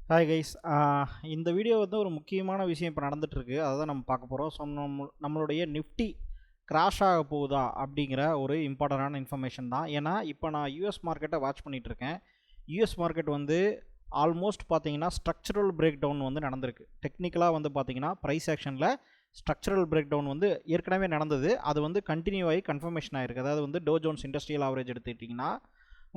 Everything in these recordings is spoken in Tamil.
Hi guys. இந்த வீடியோ வந்து ஒரு முக்கியமான விஷயம் இப்போ நடந்துகிட்ருக்கு, அதை தான் நம்ம பார்க்க போகிறோம். ஸோ நம்மளுடைய நிஃப்டி கிராஷ் ஆக போகுதா அப்படிங்கிற ஒரு இம்பார்ட்டண்டான இன்ஃபர்மேஷன் தான். ஏன்னா இப்போ நான் யூஎஸ் மார்க்கெட்டை வாட்ச் பண்ணிகிட்ருக்கேன். யூஎஸ் மார்க்கெட் வந்து ஆல்மோஸ்ட் பார்த்தீங்கன்னா ஸ்ட்ரக்சரல் பிரேக் டவுன் வந்து நடந்திருக்கு. டெக்னிக்கலாக வந்து பார்த்தீங்கன்னா ப்ரைஸ் ஆக்ஷனில் ஸ்ட்ரக்சரல் பிரேக் டவுன் வந்து ஏற்கனவே நடந்தது. அது வந்து கண்டினியூ ஆகி கன்ஃபர்மேஷன் ஆகிருக்கு. அதாவது வந்து டோ ஜோன்ஸ் இண்டஸ்ட்ரியல் ஆவரேஜ் எடுத்துக்கிட்டிங்கன்னா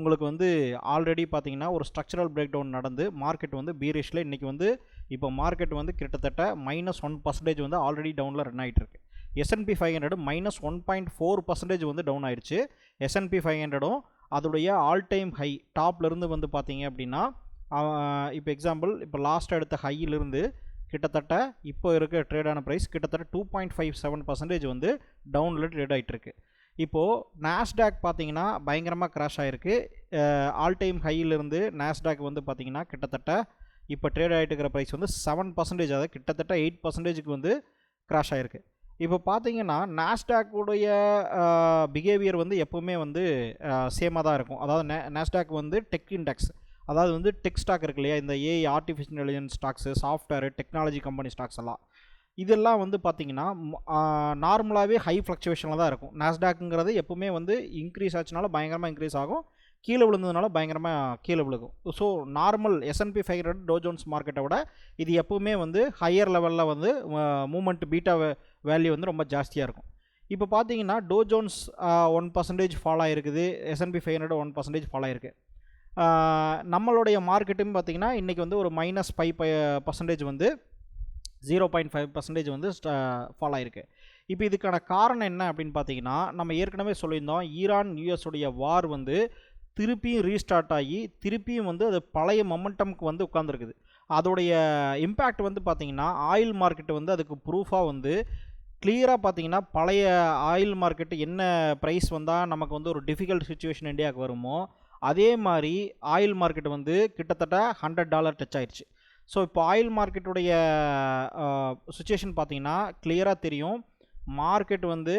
உங்களுக்கு வந்து ஆல்ரெடி பார்த்தீங்கன்னா ஒரு ஸ்ட்ரக்சரல் பிரேக் டவுன் நடந்து மார்க்கெட் வந்து பீரிஷில் இன்றைக்கி வந்து இப்போ மார்க்கெட் வந்து கிட்டத்தட்ட -1% வந்து ஆல்ரெடி டவுனில் ரன் ஆகிட்டு இருக்கு. S&P 500 -1.4% வந்து டவுன் ஆயிடுச்சு. S&P 500ம் அதோடைய ஆல் டைம் ஹை டாப்லேருந்து வந்து பார்த்தீங்க அப்படின்னா இப்போ எக்ஸாம்பிள் இப்போ லாஸ்ட் எடுத்த ஹையிலிருந்து கிட்டத்தட்ட இப்போ இருக்க ட்ரேடான ப்ரைஸ் கிட்டத்தட்ட 2.57% வந்து டவுனில் ட்ரேட் ஆகிட்டுருக்கு. இப்போது நாஸ்டாக் பார்த்தீங்கன்னா பயங்கரமாக கிராஷ் ஆகிருக்கு. ஆல் டைம் ஹையிலிருந்து நாஸ்டாக் வந்து பார்த்தீங்கன்னா கிட்டத்தட்ட இப்போ ட்ரேட் ஆகிட்டு இருக்கிற ப்ரைஸ் வந்து 7%, அதாவது கிட்டத்தட்ட 8%க்கு வந்து கிராஷ் ஆகிருக்கு. இப்போ பார்த்தீங்கன்னா நாஸ்டாக்குடைய பிஹேவியர் வந்து எப்போவுமே வந்து சேமாக தான் இருக்கும். அதாவது நாஸ்டாக் வந்து டெக் இண்டெக்ஸ், அதாவது வந்து டெக் ஸ்டாக் இருக்கு இல்லையா, இந்த AI artificial intelligence stocks, software, technology company stocks எல்லாம் இதெல்லாம் வந்து பார்த்திங்கன்னா நார்மலாகவே ஹை ஃப்ளக்சுவேஷனில் தான் இருக்கும். நாஸ்டாக்குங்கிறது எப்பவுமே வந்து இன்க்ரீஸ் ஆச்சுனால பயங்கரமாக இன்க்ரீஸ் ஆகும், கீழே விழுந்ததுனால பயங்கரமாக கீழே விழுகும். So normal S&P 500 to Jones மார்க்கெட்டை விட இது எப்பவுமே வந்து ஹையர் லெவலில் வந்து மூமெண்ட் பீட்டா வேல்யூ வந்து ரொம்ப ஜாஸ்தியாக இருக்கும். இப்போ பார்த்தீங்கன்னா டோ ஜோன்ஸ் 1% ஃபால் ஆகிருக்குது, S&P 500 1% ஃபால் ஆகிருக்கு. நம்மளுடைய மார்க்கெட்டும் பார்த்திங்கன்னா இன்றைக்கி வந்து ஒரு -5% வந்து 0.5% வந்து ஃபால் ஆகிருக்கு. இப்போ இதுக்கான காரணம் என்ன அப்படின்னு பார்த்தீங்கன்னா, நம்ம ஏற்கனவே சொல்லியிருந்தோம், ஈரான் யூஎஸுடைய வார் வந்து திருப்பியும் ரீஸ்டார்ட் ஆகி திருப்பியும் வந்து அது பழைய மொமெண்டம்க்கு வந்து உட்காந்துருக்குது. அதோடைய இம்பேக்ட் வந்து பார்த்திங்கன்னா ஆயில் மார்க்கெட்டு வந்து அதுக்கு ப்ரூஃபாக வந்து கிளியராக பார்த்தீங்கன்னா பழைய ஆயில் மார்க்கெட்டு என்ன ப்ரைஸ் வந்தால் நமக்கு வந்து ஒரு டிஃபிகல்ட் சுச்சுவேஷன் இந்தியாவுக்கு வருமோ அதே மாதிரி ஆயில் மார்க்கெட் வந்து கிட்டத்தட்ட $100 டச் ஆயிடுச்சு. ஸோ இப்போ ஆயில் மார்க்கெட்டுடைய சுச்சுவேஷன் பார்த்தீங்கன்னா கிளியராக தெரியும். மார்க்கெட் வந்து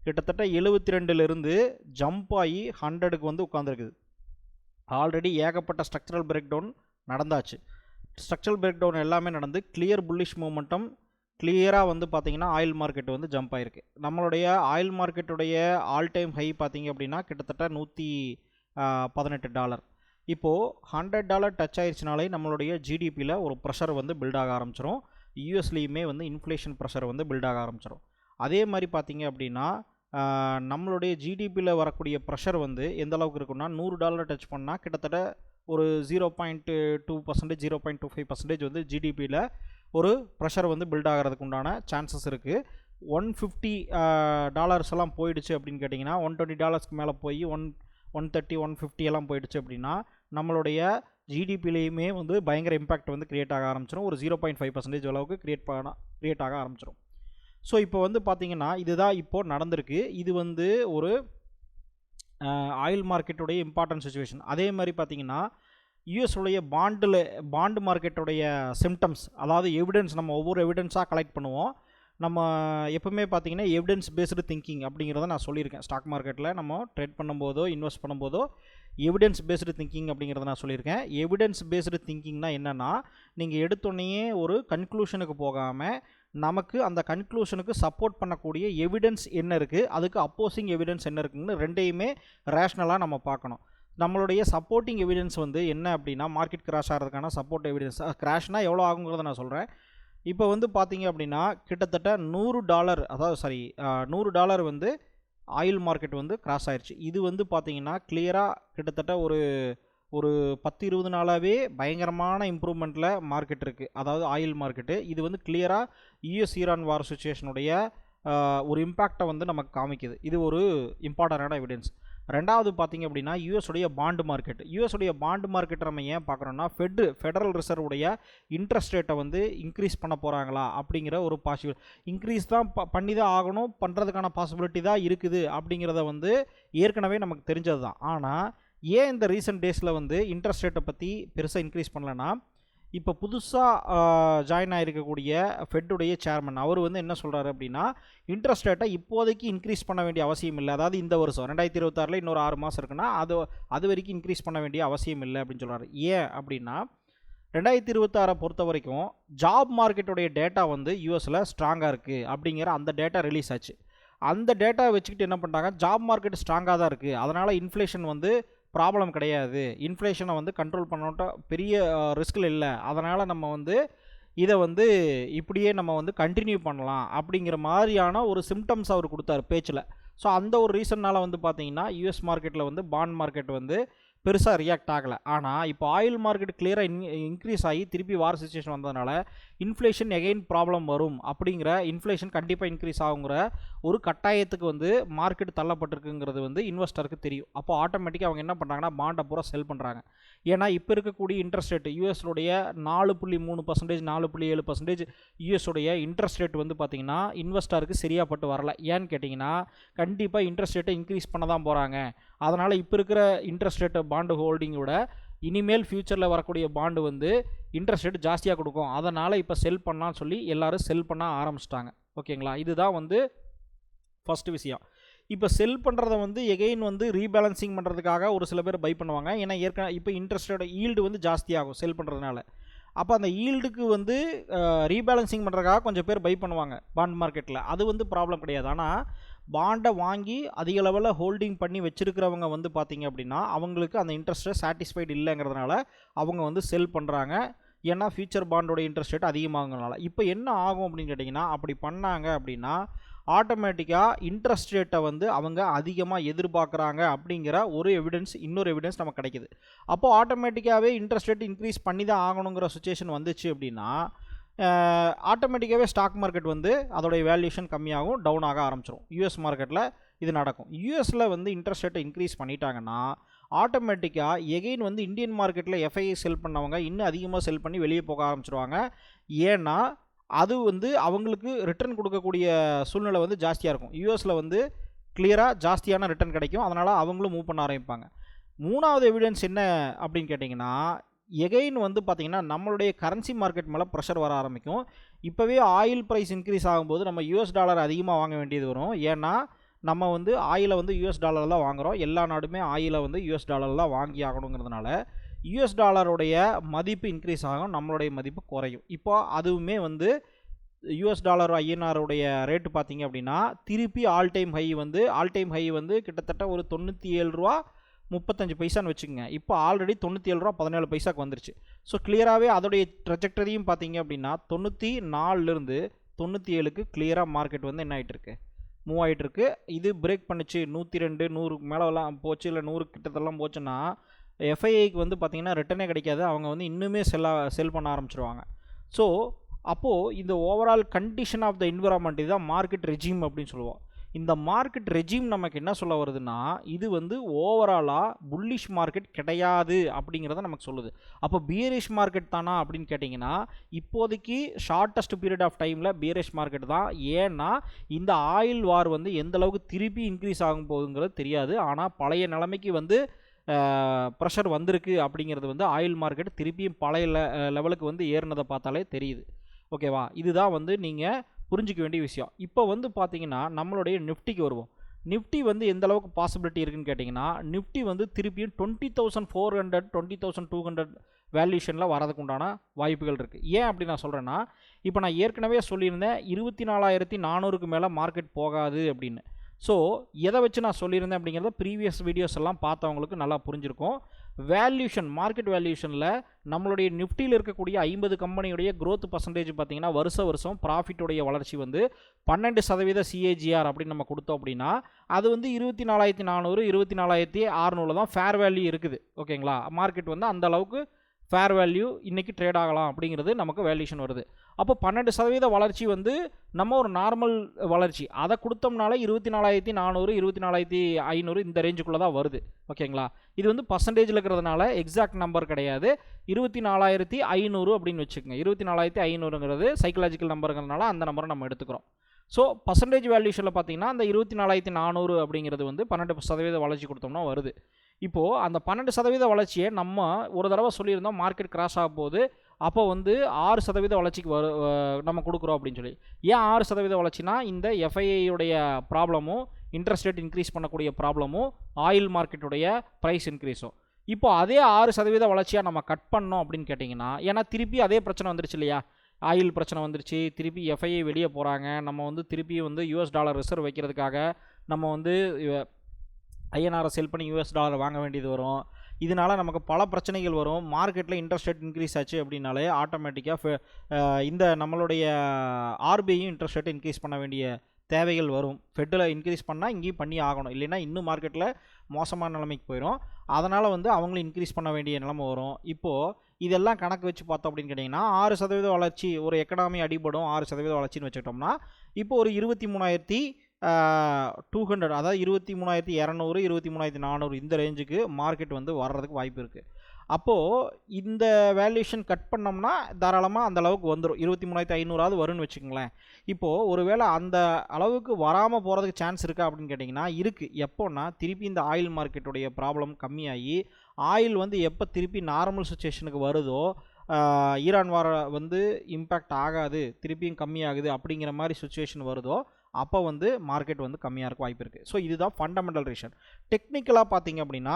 கிட்டத்தட்ட 72லேருந்து ஜம்ப் ஆகி 100க்கு வந்து உட்காந்துருக்குது. ஆல்ரெடி ஏகப்பட்ட ஸ்ட்ரக்சரல் பிரேக் டவுன் நடந்தாச்சு. ஸ்ட்ரக்சரல் பிரேக் டவுன் எல்லாமே நடந்து கிளியர் புல்லிஷ் மூமெண்டம் கிளியராக வந்து பார்த்திங்கன்னா ஆயில் மார்க்கெட் வந்து ஜம்ப் ஆகிருக்கு. நம்மளுடைய ஆயில் மார்க்கெட்டுடைய ஆல் டைம் ஹை பார்த்திங்க அப்படின்னா கிட்டத்தட்ட $118. இப்போது $100 டச் ஆயிடுச்சுனாலே நம்மளுடைய ஜிடிபியில் ஒரு ப்ரெஷர் வந்து பில்ட் ஆக ஆரம்பிச்சிடும். யூஎஸ்லேயுமே வந்து இன்ஃப்ளேஷன் ப்ரெஷர் வந்து பில்ட் ஆக ஆரம்பிச்சிடும். அதே மாதிரி பார்த்திங்க அப்படின்னா நம்மளுடைய ஜிடிபியில் வரக்கூடிய ப்ரெஷர் வந்து எந்த அளவுக்கு இருக்குன்னா $100 டச் பண்ணால் கிட்டத்தட்ட ஒரு 0.2%, 0.25% வந்து ஜிடிபியில் ஒரு ப்ரெஷர் வந்து பில்ட் ஆகிறதுக்கு உண்டான சான்சஸ் இருக்குது. $150 எல்லாம் போயிடுச்சு அப்படின்னு கேட்டிங்கன்னா, $120 மேலே போய் 130, 150 எல்லாம் போயிடுச்சு அப்படின்னா நம்மளுடைய ஜிடிபிலையுமே வந்து பயங்கர இம்பேக்ட் வந்து க்ரியேட் ஆக ஆரம்பிச்சிடும். ஒரு 0.5% அளவுக்கு க்ரியேட் ஆக ஆரம்பிச்சிடும். ஸோ இப்போ வந்து பார்த்திங்கன்னா இதுதான் இப்போது நடந்திருக்கு. இது வந்து ஒரு ஆயில் மார்க்கெட்டுடைய இம்பார்ட்டன்ட் சுச்சுவேஷன். அதே மாதிரி பார்த்திங்கன்னா யூஎஸுடைய பாண்டு மார்க்கெட்டுடைய சிம்டம்ஸ், அதாவது எவிடன்ஸ், நம்ம ஒவ்வொரு எவிடன்ஸாக கலெக்ட் பண்ணுவோம். நம்ம எப்பவுமே பார்த்திங்கன்னா எவிடன்ஸ் பேஸ்டு திங்கிங் அப்படிங்கிறத நான் சொல்லியிருக்கேன். ஸ்டாக் மார்க்கெட்டில் நம்ம ட்ரேட் பண்ணும்போதோ இன்வெஸ்ட் பண்ணும்போதோ எவிடன்ஸ் பேஸ்டு திங்கிங் அப்படிங்கிறத நான் சொல்லியிருக்கேன். எவிடன்ஸ் பேஸ்டு திங்கிங்னா என்னென்னா, நீங்கள் எடுத்தோடனே ஒரு கன்க்ளூஷனுக்கு போகாமல் நமக்கு அந்த கன்க்ளூஷனுக்கு சப்போர்ட் பண்ணக்கூடிய எவிடன்ஸ் என்ன இருக்குது, அதுக்கு அப்போசிங் எவிடன்ஸ் என்ன இருக்குதுன்னு ரெண்டையுமே ரேஷ்னலாக நம்ம பார்க்கணும். நம்மளுடைய சப்போர்ட்டிங் எவிடன்ஸ் வந்து என்ன அப்படின்னா, மார்க்கெட் கிராஷ் ஆகிறதுக்கான சப்போர்ட் எவிடன்ஸ், கிராஷ்னால் எவ்வளோ ஆகுங்கிறத நான் சொல்கிறேன். இப்போ வந்து பார்த்தீங்க அப்படின்னா கிட்டத்தட்ட $100, அதாவது $100 வந்து ஆயில் மார்க்கெட் வந்து கிராஸ் ஆயிடுச்சு. இது வந்து பார்த்தீங்கன்னா கிளியராக கிட்டத்தட்ட ஒரு 10-20 நாளாகவே பயங்கரமான இம்ப்ரூவ்மெண்ட்டில் மார்க்கெட் இருக்குது, அதாவது ஆயில் மார்க்கெட்டு. இது வந்து கிளியராக யூஎஸ் ஈரான் வார் சுச்சுவேஷனுடைய ஒரு இம்பேக்டை வந்து நமக்கு காமிக்குது. இது ஒரு இம்பார்ட்டண்டான எவிடன்ஸ். ரெண்டாவது பார்த்திங்க அப்படின்னா யூஎஸுடைய பாண்டு மார்க்கெட். யூஎஸுடைய பாண்டு மார்க்கெட்டை நம்ம ஏன் பார்க்குறோன்னா, ஃபெடரல் ரிசர்வுடைய இன்ட்ரெஸ்ட் ரேட்டை வந்து இன்க்ரீஸ் பண்ண போகிறாங்களா அப்படிங்கிற ஒரு இன்க்ரீஸ் தான் பண்ணி தான் ஆகணும், பண்ணுறதுக்கான பாசிபிலிட்டி தான் இருக்குது அப்படிங்கிறத வந்து ஏற்கனவே நமக்கு தெரிஞ்சது தான். ஆனால் ஏன் இந்த ரீசெண்ட் டேஸில் வந்து இன்ட்ரெஸ்ட் ரேட்டை பற்றி பெருசாக இன்க்ரீஸ் பண்ணலைன்னா, இப்போ புதுசாக ஜாயின் ஆகிருக்கக்கூடிய ஃபெட்டுடைய சேர்மன் அவர் வந்து என்ன சொல்கிறாரு அப்படின்னா, இன்ட்ரெஸ்ட் ரேட்டை இப்போதைக்கு இன்க்ரீஸ் பண்ண வேண்டிய அவசியம் இல்லை. அதாவது இந்த வருஷம் 2026 இன்னொரு 6 மாதம் இருக்குன்னா அது வரைக்கும் இன்க்ரீஸ் பண்ண வேண்டிய அவசியம் இல்லை அப்படின்னு சொல்கிறாரு. ஏன் அப்படின்னா 2026 பொறுத்த வரைக்கும் ஜாப் மார்க்கெட்டுடைய டேட்டா வந்து யூஎஸில் ஸ்ட்ராங்காக இருக்குது அப்படிங்கிற அந்த டேட்டா ரிலீஸ் ஆச்சு. அந்த டேட்டா வச்சுக்கிட்டு என்ன பண்ணிட்டாங்க, ஜாப் மார்க்கெட் ஸ்ட்ராங்காக தான் இருக்குது, அதனால் இன்ஃப்ளேஷன் வந்து ப்ராப்ளம் கிடையாது, இன்ஃப்ளேஷனை வந்து கண்ட்ரோல் பண்ணோட்ட பெரிய ரிஸ்கில் இல்லை, அதனால் நம்ம வந்து இதை வந்து இப்படியே நம்ம வந்து கண்டினியூ பண்ணலாம் அப்படிங்கிற மாதிரியான ஒரு சிம்டம்ஸ் அவர் கொடுத்தாரு பேச்சில். ஸோ அந்த ஒரு ரீசன்னால் வந்து பார்த்தீங்கன்னா யூஎஸ் மார்க்கெட்டில் வந்து பாண்ட் மார்க்கெட் வந்து பெருசாக ரியாக்ட் ஆகலை. ஆனால் இப்போ ஆயில் மார்க்கெட் கிளியராக இன்க்ரீஸ் ஆகி திருப்பி வார் சிச்சுவேஷன் வந்ததுனால இன்ஃப்ளேஷன் எகெயின் ப்ராப்ளம் வரும், அப்படிங்கிற இன்ஃப்ளேஷன் கண்டிப்பாக இன்க்ரீஸ் ஆகுங்கிற ஒரு கட்டாயத்துக்கு வந்து மார்க்கெட் தள்ளப்பட்டிருக்குங்கிறது வந்து இன்வெஸ்டருக்கு தெரியும். அப்போ ஆட்டோமேட்டிக்காக அவங்க என்ன பண்ணுறாங்கன்னா பாண்டை பூரா செல் பண்ணுறாங்க. ஏன்னா இப்போ இருக்கக்கூடிய இன்ட்ரெஸ்ட் ரேட்டு யூஎஸ்னுடைய 4.3%, 4.7% யூஎஸுடைய இன்ட்ரெஸ்ட் ரேட் வந்து பார்த்திங்கன்னா இன்வெஸ்டருக்கு சரியாக பட்டு வரல. ஏன்னு கேட்டிங்கன்னா கண்டிப்பாக இன்ட்ரெஸ்ட் ரேட்டை இன்க்ரீஸ் பண்ண தான் போகிறாங்க. அதனால் இப்போ இருக்கிற இன்ட்ரெஸ்ட் ரேட்டை பாண்டு ஹோல்டிங்கோட இனிமேல் ஃப்யூச்சரில் வரக்கூடிய பாண்டு வந்து இன்ட்ரெஸ்ட் ரேட் ஜாஸ்தியாக கொடுக்கும், அதனால் இப்போ செல் பண்ணலான்னு சொல்லி எல்லோரும் செல் பண்ண ஆரம்பிச்சிட்டாங்க. ஓகேங்களா, இதுதான் வந்து ஃபஸ்ட்டு விஷயம். இப்போ செல் பண்ணுறத வந்து எகெயின் வந்து ரீபேலன்சிங் பண்ணுறதுக்காக ஒரு சில பேர் பை பண்ணுவாங்க. ஏன்னா ஏற்கனவே இப்போ இன்ட்ரெஸ்ட் ரேட் ஈல்டு வந்து ஜாஸ்தியாகும் செல் பண்ணுறதுனால. அப்போ அந்த ஈல்டுக்கு வந்து ரீபேலன்சிங் பண்ணுறதுக்காக கொஞ்சம் பேர் பை பண்ணுவாங்க பாண்ட் மார்க்கெட்டில், அது வந்து ப்ராப்ளம் கிடையாது. ஆனால் பாண்டை வாங்கி அதிக லெவலில் ஹோல்டிங் பண்ணி வச்சுருக்கிறவங்க வந்து பார்த்திங்க அப்படின்னா அவங்களுக்கு அந்த இன்ட்ரெஸ்ட்டை சாட்டிஸ்ஃபைடு இல்லைங்கிறதுனால அவங்க வந்து செல் பண்ணுறாங்க. ஏன்னா ஃபியூச்சர் பாண்டோட இன்ட்ரெஸ்ட் ரேட் அதிகமாகறதுனால. இப்போ என்ன ஆகும் அப்படின்னு கேட்டிங்கன்னா, அப்படி பண்ணாங்க அப்படின்னா ஆட்டோமேட்டிக்காக இன்ட்ரெஸ்ட் ரேட்டை வந்து அவங்க அதிகமாக எதிர்பார்க்குறாங்க அப்படிங்கிற ஒரு எவிடன்ஸ், இன்னொரு எவிடன்ஸ் நமக்கு கிடைக்கிது. அப்போது ஆட்டோமேட்டிக்காகவே இன்ட்ரெஸ்ட் ரேட் இன்க்ரீஸ் பண்ணி தான் ஆகணுங்கிற சுச்சுவேஷன் வந்துச்சு அப்படின்னா ஆட்டோமேட்டிக்காகவே ஸ்டாக் மார்க்கெட் வந்து அதோடைய வேல்யூஷன் கம்மியாகும், டவுன் ஆக ஆரம்பிச்சிடும். யூஎஸ் மார்க்கெட்டில் இது நடக்கும். யூஎஸில் வந்து இன்ட்ரெஸ்ட் ரேட்டை இன்க்ரீஸ் பண்ணிட்டாங்கன்னா ஆட்டோமேட்டிக்காக எகெயின் வந்து இந்தியன் மார்க்கெட்டில் எஃப்ஐஐ செல் பண்ணவங்க இன்னும் அதிகமாக செல் பண்ணி வெளியே போக ஆரம்பிச்சிடுவாங்க. ஏன்னா அது வந்து அவங்களுக்கு ரிட்டர்ன் கொடுக்கக்கூடிய சூழ்நிலை வந்து ஜாஸ்தியாக இருக்கும். யூஎஸில் வந்து கிளியராக ஜாஸ்தியான ரிட்டர்ன் கிடைக்கும், அதனால் அவங்களும் மூவ் பண்ண ஆரம்பிப்பாங்க. மூணாவது எவிடன்ஸ் என்ன அப்படின்னு கேட்டிங்கன்னா, எகெயின் வந்து பார்த்திங்கன்னா நம்மளுடைய கரன்சி மார்க்கெட் மேலே ப்ரெஷர் வர ஆரம்பிக்கும். இப்போவே ஆயில் ப்ரைஸ் இன்க்ரீஸ் ஆகும்போது நம்ம யூஎஸ் டாலர் அதிகமாக வாங்க வேண்டியது வரும். ஏன்னா நம்ம வந்து ஆயிலை வந்து யூஎஸ் டாலரில் தான் வாங்குகிறோம், எல்லா நாடுமே ஆயிலை வந்து யூஎஸ் டாலரில் தான் வாங்கி ஆகணுங்கிறதுனால யூஎஸ் டாலருடைய மதிப்பு இன்க்ரீஸ் ஆகும், நம்மளுடைய மதிப்பு குறையும். இப்போ அதுவுமே வந்து யூஎஸ் டாலர் ஐஎன்ஆருடைய ரேட்டு பார்த்திங்க அப்படின்னா திருப்பி ஆல் டைம் ஹை வந்து கிட்டத்தட்ட ஒரு 97 ரூபா 35 பைசான்னு வச்சுக்கோங்க. இப்போ ஆல்ரெடி 97 ரூபா 17 பைசாக்கு வந்துருச்சு. ஸோ கிளியராகவே அதோடைய ட்ரெஜெக்டரியும் பார்த்திங்க அப்படின்னா 94லேருந்து 97க்கு கிளியராக மார்க்கெட் வந்து என்ன ஆகிட்டு இருக்கு, மூவ் ஆகிட்டுருக்கு. இது பிரேக் பண்ணிச்சு 102 100 மேலெலாம் போச்சு, இல்லை 100 கிட்டத்தெல்லாம் போச்சுன்னா எஃப்ஐஐக்கு வந்து பார்த்திங்கன்னா ரிட்டர்னே கிடைக்காது, அவங்க வந்து இன்னுமே செல் பண்ண ஆரம்பிச்சிருவாங்க. ஸோ அப்போது இந்த overall condition of the environment இதுதான் மார்க்கெட் ரெஜிம் அப்படின்னு சொல்லுவோம். இந்த மார்க்கெட் ரெஜிம் நமக்கு என்ன சொல்ல வருதுன்னா, இது வந்து ஓவராலாக புல்லிஷ் மார்க்கெட் கிடையாது அப்படிங்கிறத நமக்கு சொல்லுது. அப்போ பியரிஷ் மார்க்கெட் தானா அப்படின்னு கேட்டிங்கன்னா இப்போதைக்கு ஷார்ட்டஸ்ட் பீரியட் ஆஃப் டைமில் பியரிஷ் மார்க்கெட் தான். ஏன்னா இந்த ஆயில் வார் வந்து எந்த அளவுக்கு திருப்பி இன்க்ரீஸ் ஆகும் போகுதுங்கிறது தெரியாது. ஆனால் பழைய நிலைமைக்கு வந்து ப்ரெஷர் வந்திருக்கு அப்படிங்கிறது வந்து ஆயில் மார்க்கெட் திருப்பியும் பழைய லெவலுக்கு வந்து ஏறினதை பார்த்தாலே தெரியுது. ஓகேவா, இதுதான் வந்து நீங்கள் புரிஞ்சிக்க வேண்டிய விஷயம். இப்போ வந்து பார்த்தீங்கன்னா நம்மளுடைய நிஃப்டிக்கு வருவோம். நிஃப்டி வந்து எந்த அளவுக்கு பாசிபிலிட்டி இருக்குன்னு கேட்டிங்கன்னா, நிஃப்டி வந்து திருப்பியும் 20,400 20,200 வேல்யூஷனில் வரதுக்கு உண்டான வாய்ப்புகள் இருக்குது. ஏன் அப்படி நான் சொல்கிறேன்னா, இப்போ நான் ஏற்கனவே சொல்லியிருந்தேன் 24,400க்கு மேலே மார்க்கெட் போகாது அப்படின்னு. ஸோ எதை வச்சு நான் சொல்லியிருந்தேன் அப்படிங்கிறத ப்ரீவியஸ் வீடியோஸ் எல்லாம் பார்த்தவங்களுக்கு நல்லா புரிஞ்சிருக்கும். வேல்யூஷன், மார்க்கெட் வேல்யூஷனில் நம்மளுடைய நிஃப்டியில் இருக்கக்கூடிய 50 கம்பெனியுடைய க்ரோத் பர்சன்டேஜ் பார்த்திங்கன்னா வருஷம் ப்ராஃபிட்டுடைய வளர்ச்சி வந்து 12% CAGR அப்படின்னு நம்ம கொடுத்தோம் அப்படின்னா அது வந்து 24,400 24,600 தான் ஃபேர் வேல்யூ இருக்குது. ஓகேங்களா, மார்க்கெட் வந்து அந்த அளவுக்கு ஃபேர் வேல்யூ இன்றைக்கி ட்ரேட் ஆகலாம் அப்படிங்கிறது நமக்கு வேல்யூஷன் வருது. அப்போ 12% வளர்ச்சி வந்து நம்ம ஒரு நார்மல் வளர்ச்சி அதை கொடுத்தோம்னால 24,400 24,500 இந்த ரேஞ்சுக்குள்ளே தான் வருது. ஓகேங்களா, இது வந்து பர்சன்டேஜில் இருக்கிறதுனால எக்ஸாக்ட் நம்பர் கிடையாது. 24,500 அப்படின்னு வச்சுக்கோங்க. 24,500ங்கிறது சைக்கலாஜிக்கல் நம்பருங்கிறதுனால அந்த நம்பரை நம்ம எடுத்துக்கிறோம். ஸோ பர்சன்டேஜ் வேல்யூஷனில் பார்த்தீங்கன்னா அந்த 24,400 அப்படிங்கிறது வந்து 12% வளர்ச்சி கொடுத்தோம்னா வருது. இப்போது அந்த 12% வளர்ச்சியை நம்ம ஒரு தடவை சொல்லியிருந்தோம் மார்க்கெட் கிராஸ் ஆக போகுது, அப்போ வந்து 6% வளர்ச்சிக்கு நம்ம கொடுக்குறோம் அப்படின்னு சொல்லி. ஏன் 6% வளர்ச்சினா இந்த எஃப்ஐஐயுடைய ப்ராப்ளமும் இன்ட்ரெஸ்ட் ரேட் இன்க்ரீஸ் பண்ணக்கூடிய ப்ராப்ளமும் ஆயில் மார்க்கெட்டுடைய ப்ரைஸ் இன்க்ரீஸும். இப்போ அதே 6% வளர்ச்சியாக நம்ம கட் பண்ணோம் அப்படின்னு கேட்டிங்கன்னா, ஏன்னா திருப்பி அதே பிரச்சனை வந்துருச்சு இல்லையா? ஆயில் பிரச்சனை வந்துருச்சு, திருப்பி எஃப்ஐஐ வெளியே போகிறாங்க, நம்ம வந்து திருப்பி வந்து யூஎஸ் டாலர் ரிசர்வ் வைக்கிறதுக்காக நம்ம வந்து ஐஎன்ஆரை செல் பண்ணி யூஎஸ் டாலர் வாங்க வேண்டியது வரும். இதனால் நமக்கு பல பிரச்சனைகள் வரும். மார்க்கெட்டில் இன்ட்ரெஸ்ட் ரேட் இன்க்ரீஸ் ஆச்சு அப்படின்னாலே ஆட்டோமேட்டிக்காக இந்த நம்மளுடைய ஆர்பிஐயும் இன்ட்ரெஸ்ட் ரேட் இன்க்ரீஸ் பண்ண வேண்டிய தேவைகள் வரும். ஃபெட்டில் இன்க்ரீஸ் பண்ணால் இங்கேயும் பண்ணி ஆகணும், இல்லைன்னா இன்னும் மார்க்கெட்டில் மோசமான நிலைமைக்கு போயிடும். அதனால் வந்து அவங்களும் இன்க்ரீஸ் பண்ண வேண்டிய நிலைமை வரும். இப்போது இதெல்லாம் கணக்கு வச்சு பார்த்தோம் அப்படின்னு கேட்டிங்கன்னா 6% வளர்ச்சி, ஒரு எக்கனாமி அடிபடும் 6% வளர்ச்சின்னு வச்சுக்கிட்டோம்னா இப்போ ஒரு 23,200 அதாவது 23,200 23,400 இந்த ரேஞ்சுக்கு மார்க்கெட் வந்து வர்றதுக்கு வாய்ப்பு இருக்குது. அப்போது இந்த வேல்யூஷன் கட் பண்ணோம்னா தாராளமாக அந்த அளவுக்கு வந்துடும், 23,500 வரும்னு வச்சுக்கோங்களேன். இப்போது ஒருவேளை அந்த அளவுக்கு வராமல் போகிறதுக்கு சான்ஸ் இருக்கா அப்படின்னு கேட்டிங்கன்னா இருக்குது. எப்போன்னா திருப்பி இந்த ஆயில் மார்க்கெட்டுடைய ப்ராப்ளம் கம்மியாகி ஆயில் வந்து எப்போ திருப்பி நார்மல் சுச்சுவேஷனுக்கு வருதோ, ஈரான் வார வந்து இம்பேக்ட் ஆகாது, திருப்பியும் கம்மியாகுது அப்படிங்கிற மாதிரி சுச்சுவேஷன் வருதோ அப்போ வந்து மார்க்கெட் வந்து கம்மியாக இருக்க வாய்ப்பு இருக்குது. ஸோ இதுதான் ஃபண்டமெண்டல் ரீசன். டெக்னிக்கலாக பார்த்தீங்க அப்படின்னா,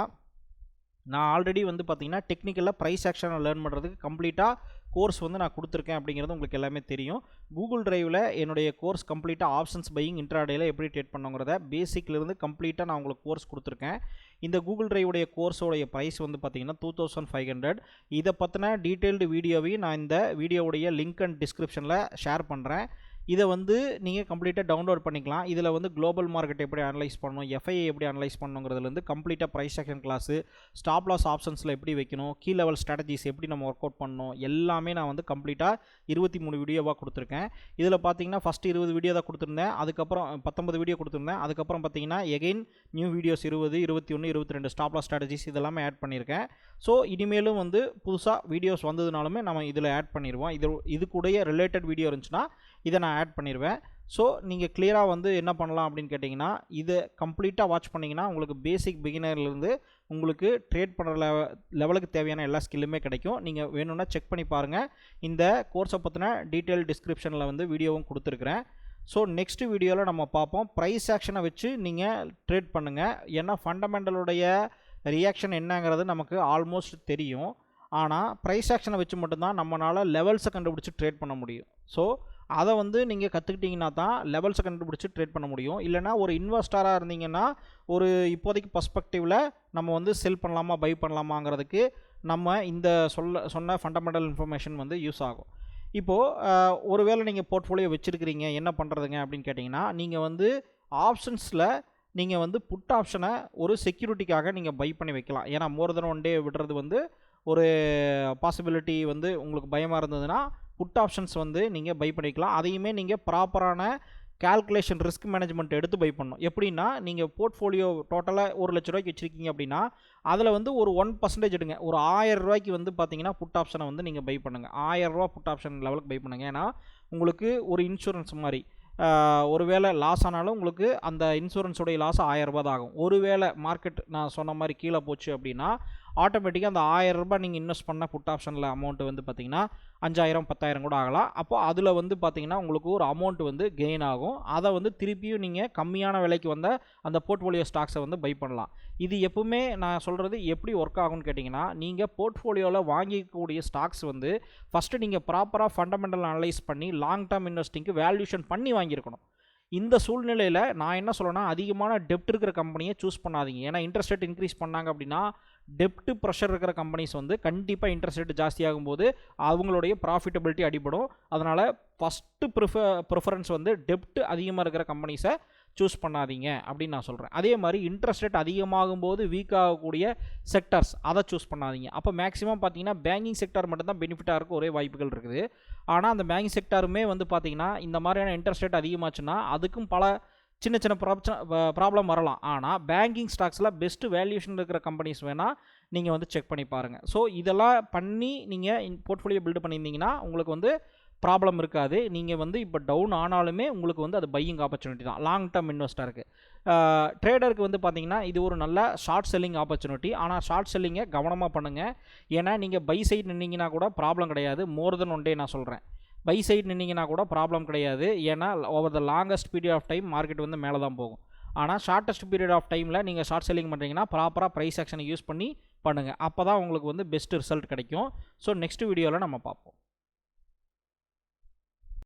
நான் ஆல்ரெடி வந்து பார்த்தீங்கன்னா டெக்னிக்கலாக ப்ரைஸ் ஆக்ஷனை லேர்ன் பண்ணுறதுக்கு கம்ப்ளீட்டாக கோர்ஸ் வந்து நான் கொடுத்துருக்கேன் அப்படிங்கிறது உங்களுக்கு எல்லாமே தெரியும். கூகுள் டிரைவில் என்னுடைய கோர்ஸ் கம்ப்ளீட்டாக ஆப்ஷன்ஸ் பையிங் இன்ட்ராடேயில் எப்படி ட்ரேட் பண்ணுங்கிறத பேசிக்லேருந்து கம்ப்ளீட்டாக நான் உங்களுக்கு கோர்ஸ் கொடுத்துருக்கேன். இந்த கூகுள் டிரைவுடைய கோர்ஸோடைய ப்ரைஸ் வந்து பார்த்தீங்கன்னா 2500. இதை பற்றின டீட்டெயில்டு வீடியோவையும் நான் இந்த வீடியோவுடைய லிங்க் அண்ட் டிஸ்கிரிப்ஷனில் ஷேர் பண்ணுறேன். இதை வந்து நீங்கள் கம்ப்ளீட்டாக டவுன்லோட் பண்ணிக்கலாம். இதில் வந்து குளோபல் மார்க்கெட் எப்படி அனலைஸ் பண்ணணும், எஃப்ஐஐ எப்படி அனலைஸ் பண்ணணுங்கிறதுலேருந்து கம்ப்ளீட்டாக price action class, stop loss ஆப்ஷன்ஸில் எப்படி வைக்கணும், கீ லெவல் ஸ்ட்ராட்டஜிஸ் எப்படி நம்ம ஒர்க் அவுட் பண்ணணும், எல்லாமே நான் வந்து கம்ப்ளீட்டாக 23 வீடியோவாக கொடுத்துருக்கேன். இதில் பார்த்தீங்கன்னா ஃபஸ்ட்டு 20 வீடியோ தான் கொடுத்துருந்தேன், அதுக்கப்புறம் 19 வீடியோ கொடுத்துருந்தேன். அதுக்கப்புறம் பார்த்தீங்கன்னா again new videos 20, 21, 22 stop loss strategies இதெல்லாமே ஆட் பண்ணியிருக்கேன். ஸோ இனிமேலும் வந்து புதுசாக வீடியோஸ் வந்ததுனாலுமே நம்ம இதில் ஆட் பண்ணிடுவோம். இது கூடயே ரிலேட்டட் வீடியோ இருந்துச்சுன்னா இதை நான் ஆட் பண்ணிடுவேன். ஸோ நீங்கள் கிளியராக வந்து என்ன பண்ணலாம் அப்படின்னு கேட்டிங்கன்னா, இதை கம்ப்ளீட்டாக வாட்ச் பண்ணிங்கன்னா உங்களுக்கு பேசிக் பிகினர்லேருந்து உங்களுக்கு ட்ரேட் பண்ணுற லெவலுக்கு தேவையான எல்லா ஸ்கில்லுமே கிடைக்கும். நீங்கள் வேணும்னா செக் பண்ணி பாருங்கள். இந்த கோர்ஸை பற்றின டீட்டெயில் டிஸ்கிரிப்ஷனில் வந்து வீடியோவும் கொடுத்துருக்குறேன். ஸோ நெக்ஸ்ட் வீடியோவில் நம்ம பார்ப்போம். ப்ரைஸ் ஆக்ஷனை வச்சு நீங்கள் ட்ரேட் பண்ணுங்கள். ஏன்னா ஃபண்டமெண்டலுடைய ரியாக்ஷன் என்னங்கிறது நமக்கு ஆல்மோஸ்ட் தெரியும். ஆனால் ப்ரைஸ் ஆக்ஷனை வச்சு மட்டும்தான் நம்மளால் லெவல்ஸை கண்டுபிடிச்சி ட்ரேட் பண்ண முடியும். ஸோ அதை வந்து நீங்கள் கற்றுக்கிட்டிங்கன்னா தான் லெவல்ஸை கண்டுபிடிச்சி ட்ரேட் பண்ண முடியும். இல்லைனா ஒரு இன்வெஸ்டராக இருந்தீங்கன்னா ஒரு இப்போதைக்கு பர்ஸ்பெக்டிவில் நம்ம வந்து செல் பண்ணலாமா பை பண்ணலாமாங்கிறதுக்கு நம்ம இந்த சொன்ன ஃபண்டமெண்டல் இன்ஃபர்மேஷன் வந்து யூஸ் ஆகும். இப்போது ஒருவேளை நீங்கள் போர்ட்ஃபோலியோ வச்சுருக்கிறீங்க, என்ன பண்ணுறதுங்க அப்படின்னு கேட்டிங்கன்னா, நீங்கள் வந்து ஆப்ஷன்ஸில் நீங்கள் வந்து புட் ஆப்ஷனை ஒரு செக்யூரிட்டிக்காக நீங்கள் பை பண்ணி வைக்கலாம். ஏன்னா மோர் தென் ஒன் டே விடுறது வந்து ஒரு பாசிபிலிட்டி வந்து உங்களுக்கு பயமாக இருந்ததுன்னா புட் ஆப்ஷன்ஸ் வந்து நீங்கள் பை பண்ணிக்கலாம். அதையுமே நீங்கள் ப்ராப்பரான கால்குலேஷன் ரிஸ்க் மேனேஜ்மெண்ட் எடுத்து பை பண்ணணும். எப்படின்னா, நீங்கள் போர்ட்ஃபோலியோ டோட்டலாக 1 லட்ச ரூபாய்க்கு வச்சுருக்கீங்க அப்படின்னா அதில் வந்து ஒரு 1% எடுங்க. ஒரு 1000 ரூபாய்க்கு வந்து பார்த்தீங்கன்னா புட் ஆப்ஷனை வந்து நீங்கள் பை பண்ணுங்கள். 1000 ரூபா புட் ஆப்ஷன் லெவலுக்கு பை பண்ணுங்கள். ஏன்னா உங்களுக்கு ஒரு இன்சூரன்ஸ் மாதிரி, ஒருவேளை லாஸ் ஆனாலும் உங்களுக்கு அந்த இன்சூரன்ஸோடைய லாஸ் 1000 ரூபா தான் ஆகும். ஒருவேளை மார்க்கெட் நான் சொன்ன மாதிரி கீழே போச்சு அப்படின்னா ஆட்டோமேட்டிக்காக அந்த 1000 ரூபாய் நீங்கள் இன்வெஸ்ட் பண்ண புட் ஆப்ஷனில் அமௌண்ட் வந்து பார்த்திங்கன்னா 5000 10,000 கூட ஆகலாம். அப்போ அதில் வந்து பார்த்திங்கன்னா உங்களுக்கு ஒரு அமௌண்ட் வந்து கெயின் ஆகும். அதை வந்து திருப்பியும் நீங்கள் கம்மியான விலைக்கு வந்த அந்த போர்ட்ஃபோலியோ ஸ்டாக்ஸை வந்து பை பண்ணலாம். இது எப்பவுமே நான் சொல்கிறது எப்படி ஒர்க் ஆகும்னு கேட்டிங்கன்னா, நீங்கள் போர்ட்ஃபோலியோவில் வாங்கிக்கக்கூடிய ஸ்டாக்ஸ் வந்து ஃபஸ்ட்டு நீங்கள் ப்ராப்பராக ஃபண்டமெண்டல் அனலைஸ் பண்ணி லாங் டேர்ம் இன்வெஸ்டிங்க்கு வேல்யூஷன் பண்ணி வாங்கியிருக்கணும். இந்த சூழ்நிலையில் நான் என்ன சொல்கிறேன்னா, அதிகமான டெப்ட் இருக்கிற கம்பெனியை சூஸ் பண்ணாதீங்க. ஏன்னா இன்ட்ரெஸ்ட் ரேட் இன்க்ரீஸ் பண்ணாங்க அப்படின்னா டெப்ட் ப்ரெஷர் இருக்கிற கம்பெனிஸ் வந்து கண்டிப்பாக இன்ட்ரெஸ்ட் ரேட் ஜாஸ்தியாகும் போது அவங்களுடைய ப்ராஃபிட்டபிலிட்டி அடிபடும். அதனால் ஃபஸ்ட்டு ப்ரிஃபரன்ஸ் வந்து டெப்ட் அதிகமாக இருக்கிற கம்பெனிஸை சூஸ் பண்ணாதீங்க அப்படின்னு நான் சொல்கிறேன். அதே மாதிரி இன்ட்ரெஸ்ட் ரேட் அதிகமாகும் போது வீக் ஆகக்கூடிய செக்டர்ஸ் அதை சூஸ் பண்ணாதீங்க. அப்போ மேக்ஸிமம் பார்த்தீங்கன்னா பேங்கிங் செக்டர் மட்டும்தான் பெனிஃபிட்டாக இருக்க ஒரே வாய்ப்புகள் இருக்குது. ஆனால் அந்த பேங்கிங் செக்டருமே வந்து பார்த்திங்கன்னா இந்த மாதிரியான இன்ட்ரெஸ்ட் ரேட் அதிகமாச்சுன்னா அதுக்கும் பல சின்ன சின்ன ப்ராப்ளம் வரலாம். ஆனால் பேங்கிங் ஸ்டாக்ஸில் பெஸ்ட்டு வேல்யூஷன் இருக்கிற கம்பெனிஸ் வேணால் நீங்கள் வந்து செக் பண்ணி பாருங்கள். ஸோ இதெல்லாம் பண்ணி நீங்கள் போர்ட்ஃபோலியோ பில்டு பண்ணியிருந்தீங்கன்னா உங்களுக்கு வந்து ப்ராப்ளம் இருக்காது. நீங்கள் வந்து இப்போ டவுன் ஆனாலுமே உங்களுக்கு வந்து அது பையிங் ஆப்பர்ச்சுனிட்டி தான் லாங் டேர்ம் இன்வெஸ்டருக்கு. ட்ரேடருக்கு வந்து பார்த்திங்கன்னா இது ஒரு நல்ல ஷார்ட் செல்லிங் ஆப்பர்ச்சுனிட்டி. ஆனால் ஷார்ட் செல்லிங்கை கவனமாக பண்ணுங்கள். ஏன்னா நீங்கள் பை சைடு நின்னீங்கன்னா கூட ப்ராப்ளம் கிடையாது. மோர் தென் ஒன் டே நான் சொல்கிறேன், பை சைடு நின்னீங்கன்னா கூட ப்ராப்ளம் கிடையாது. ஏன்னா over the longest period of time market வந்து மேலே தான் போகும். ஆனால் ஷார்ட்டஸ்ட் பீரியட் ஆஃப் டைமில் நீங்கள் ஷார்ட் செல்லிங் பண்ணுறீங்கன்னா ப்ராப்பராக ப்ரைஸ் ஆக்ஷனை யூஸ் பண்ணி பண்ணுங்கள். அப்போ தான் உங்களுக்கு வந்து பெஸ்ட் ரிசல்ட் கிடைக்கும். ஸோ நெக்ஸ்ட் வீடியோவில் நம்ம பார்ப்போம்.